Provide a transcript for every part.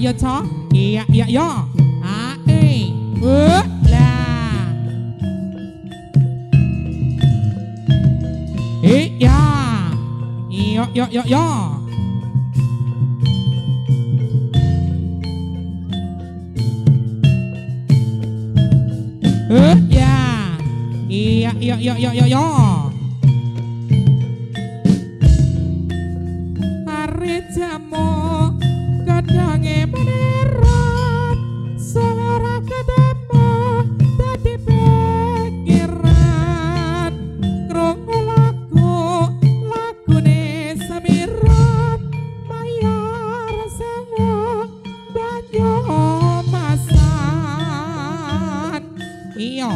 Iya toh? Iya yo. Ae. Lah. Iya. Yo. Ya. Iya. Hari jamu kadange menerat suara ketemu dadi pikiran krungu lagune Samirat mayar sewu banyu masan iya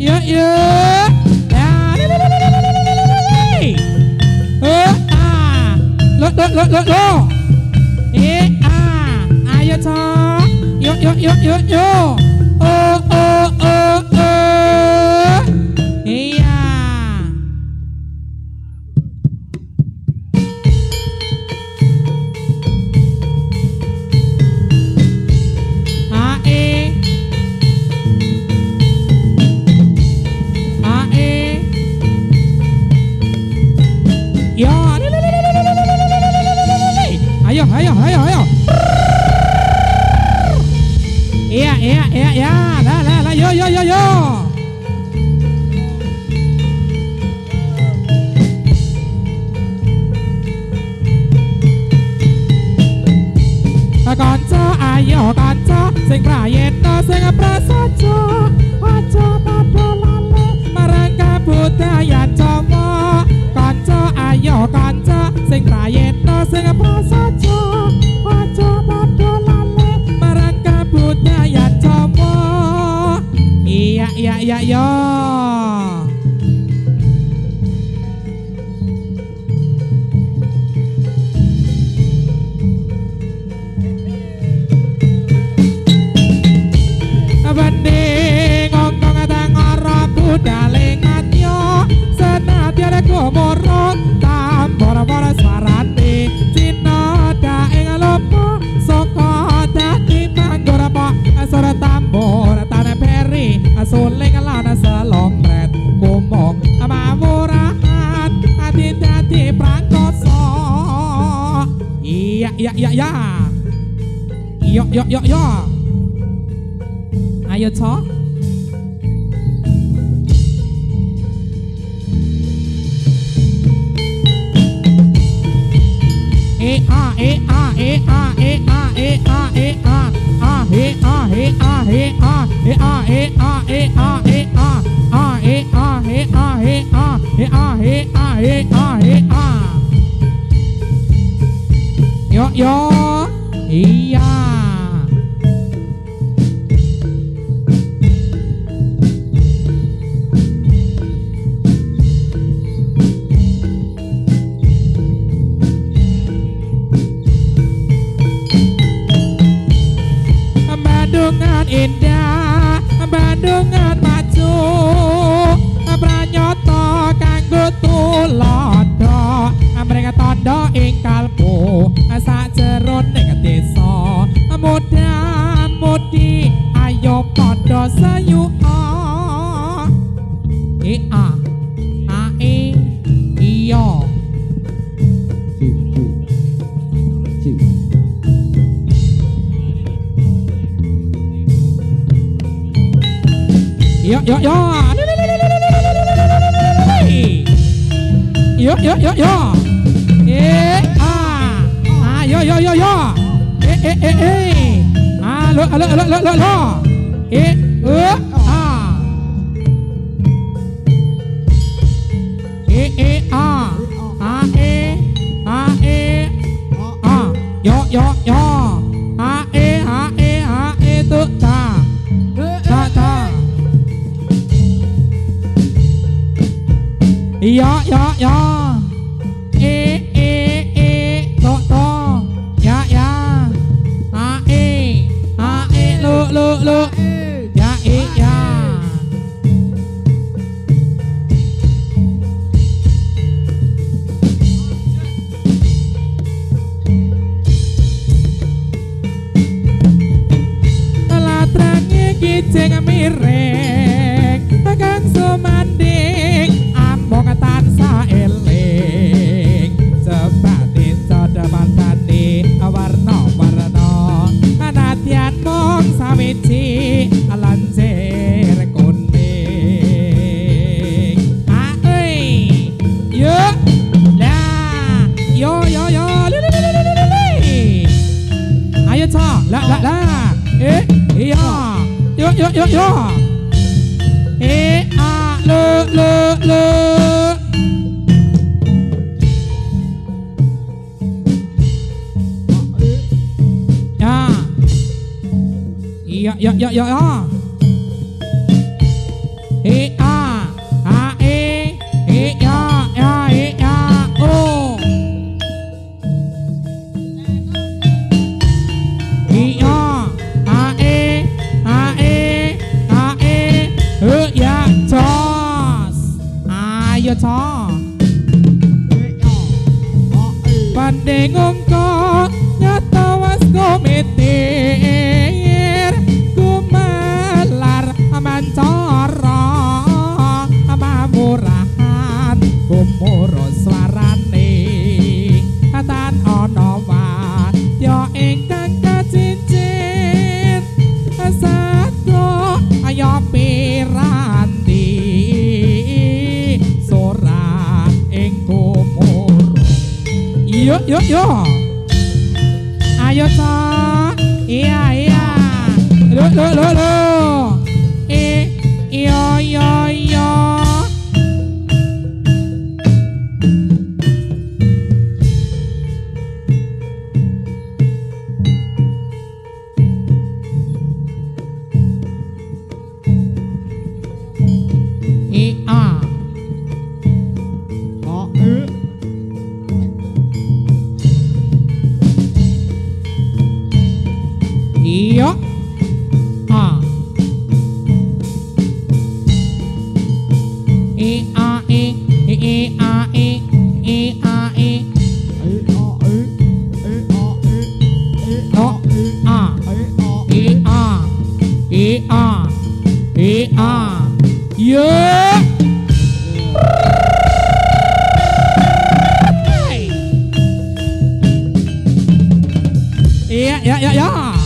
Yo yo. Lo. Ayo toh. Yo. Oh. Iya. Yo. Ayo. Iya. Lah. Yo. Kanca ayo kanca sing prayitna sing prasaja aja padha lali marang kabudayan Jawa. Kanca ayo kanca sing prayitna sing prasaja aja padha lali marang kabudayan Jawa. Iya yo. Bening ngongkong tengara budale ngatyo senadyan kumurut tambora sarane Cina daeng lopo saka dadi manggur apa sore tambor tane peri suling lan selompret kumong mawurahan ati dadi prangkoso. Iya. Yo. Ayo toh. Yo. Iya. Bandungan indah, Bandungan maju, pranyata kanggo tulodo, mrene tandha ing kalbu, sajeroning desa, mudah-mudi ayo padha sayuka. Iya. Yo. Yo. Lo. Ya. Latrange kijing mireng kang sumanding among tansah eling sebate cadamantane warna-warna anadyan mong sawiji lancir kuning. Yo lah yo. Ayo ca lah. Iya. Yo. Lo. Ya. ayo co pandai ngongko nyata was komitir kumelar mancoro mamurahan kumuro swarane katan ono yo ingkang kacincin satko ayo piranti sora ing kumur yo ayo sa iya lo yo ya iya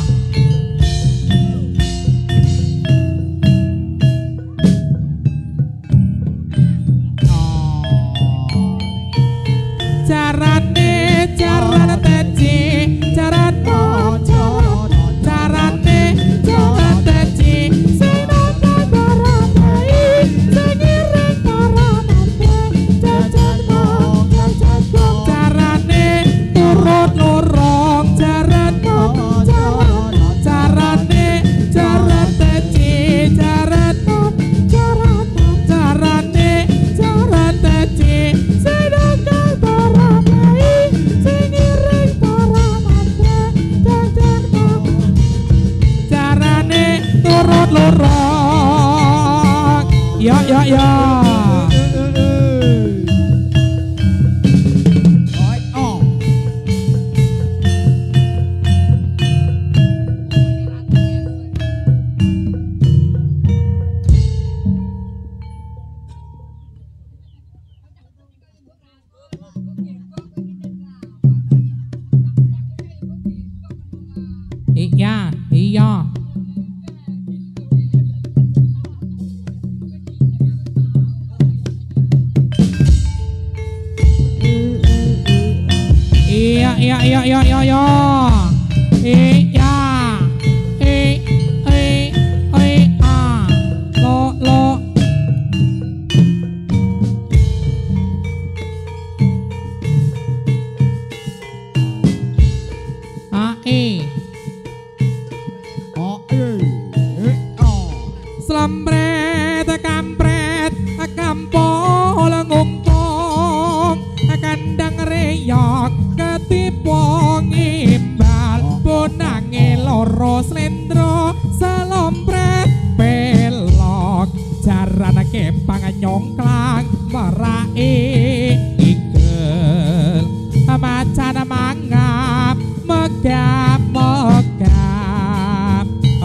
Slempret kampret kampol ngungkung kandang reyok ketipu ngimbal bonange loro slendro selompret pelok jaran kepang nyongklang merai igel macan mangap megap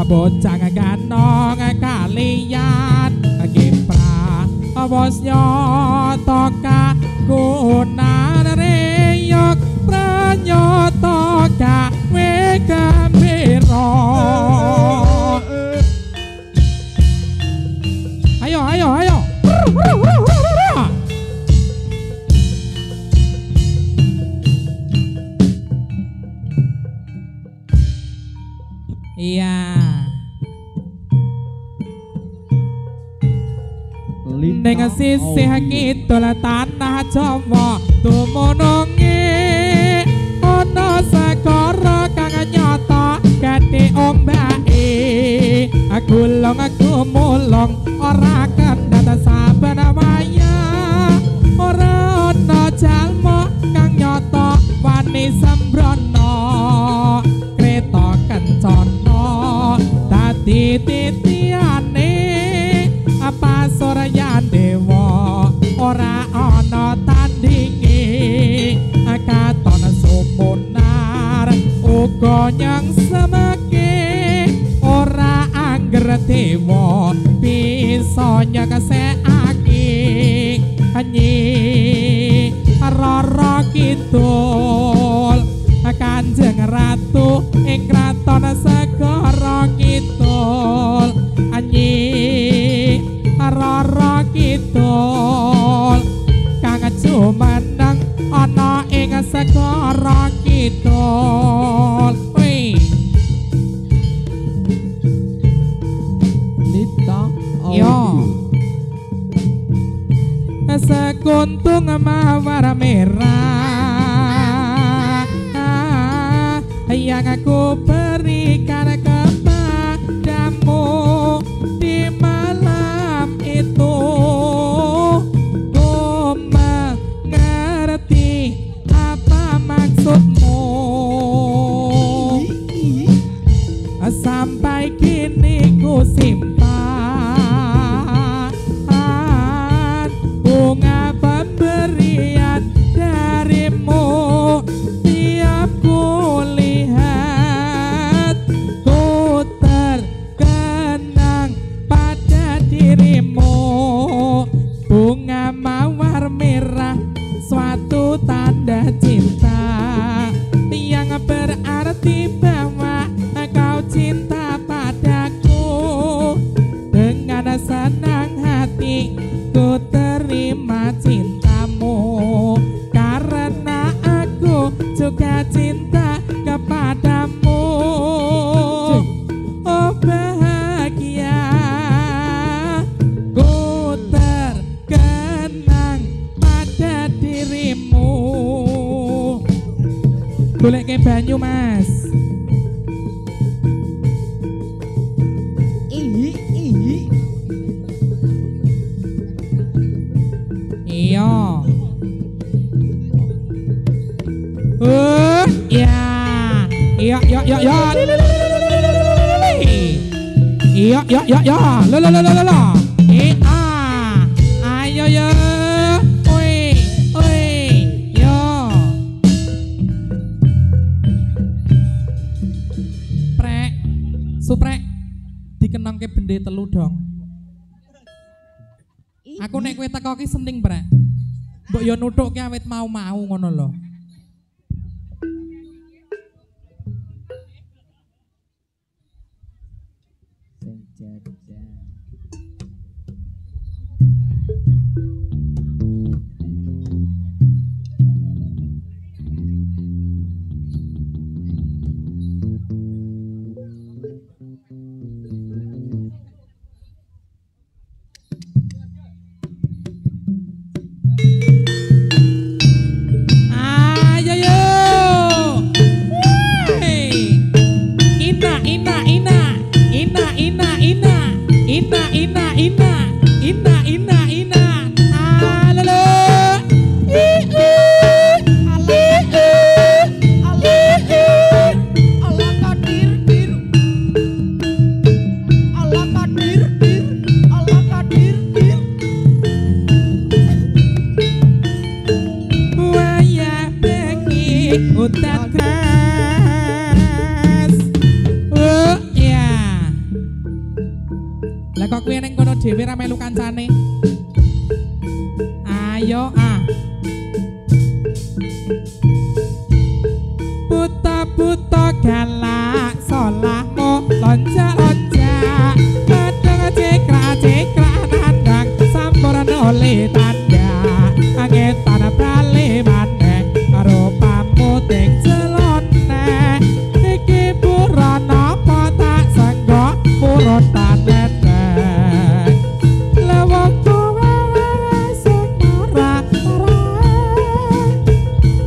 bocah ganong kalian gipra bos nyoto kagunan reyok pranyoto kawe gambiro ayo iya neng sisih kidul tanah Jawa dumununge ana segara kang nyata gedhe ombake gulung gumulung ora kendhat saben waya ora ana jalma kang nyata wani sembrono kreta kencana dadi titiane apa surya dewa ora kidul Kanjeng Ratu ing kraton segara kidul Anyi Rara kidul kang jumeneng ana ing segara kidul Nita yo sekuntung mawar merah yang aku berikan kepadamu di malam itu ku mengerti apa maksudmu sampai kini ku simpan bunga pemberian darimu tiap ku lihat ku terkenang pada dirimu bunga mawar merah suatu tanda cinta yang berarti bahwa kau cinta padaku dengan senang hati ku terima cintamu karena aku juga cinta kepadamu oh bahagia ku terkenang pada dirimu golek ke banyu mas iya ya iya iya iya iya iya iya iya iya lo ayo ya oi yo prek suprek dikenang ke bende telu dong aku nek kowe teko ki seneng prek mbok yo nutukke awit mau-mau ngono lho hutan keras ya lah kok kuwi ning kono dhewe ra melu kancane ayo buta-buta galak solahmu lonjak-lonjak kadang cekrak-cekrak nandang sampuran oleh tanda angin tanah bali maneh karo pamuting celone iki buron apa tak senggo purun tanene lewat kowe sing marah-marah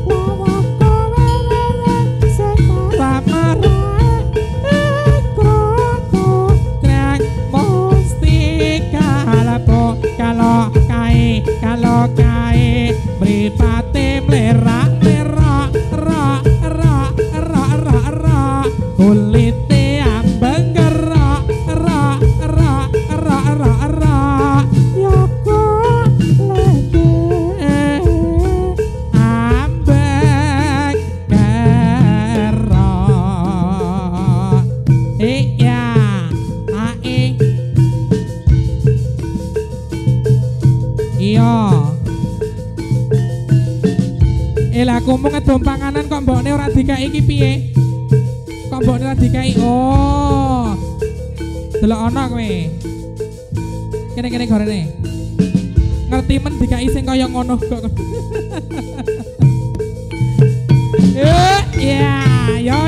lewat kowe sing marah-marah ikroku trek mesti kalau kae mripate mlerak kulite ambeng gerak ya kok lagi ambeng gerak iya iya Lah aku mau ngedom panganan kok mbokne ora dikai iki piye? Kok mbokne ora dikai? Oh. Delok ana kowe. Kene gorene. Ngerti men dikai sing kaya ngono kok. Ya, yo.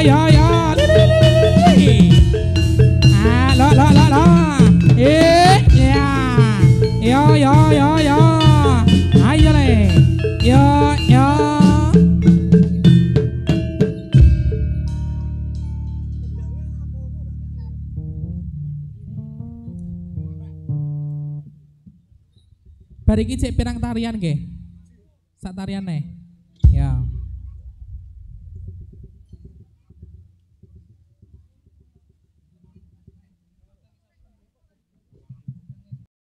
Ah, lo. Ya. Yo. Ayo le. Yo. Bariki cek pirang tarian nggih. Sak tariane. Ya.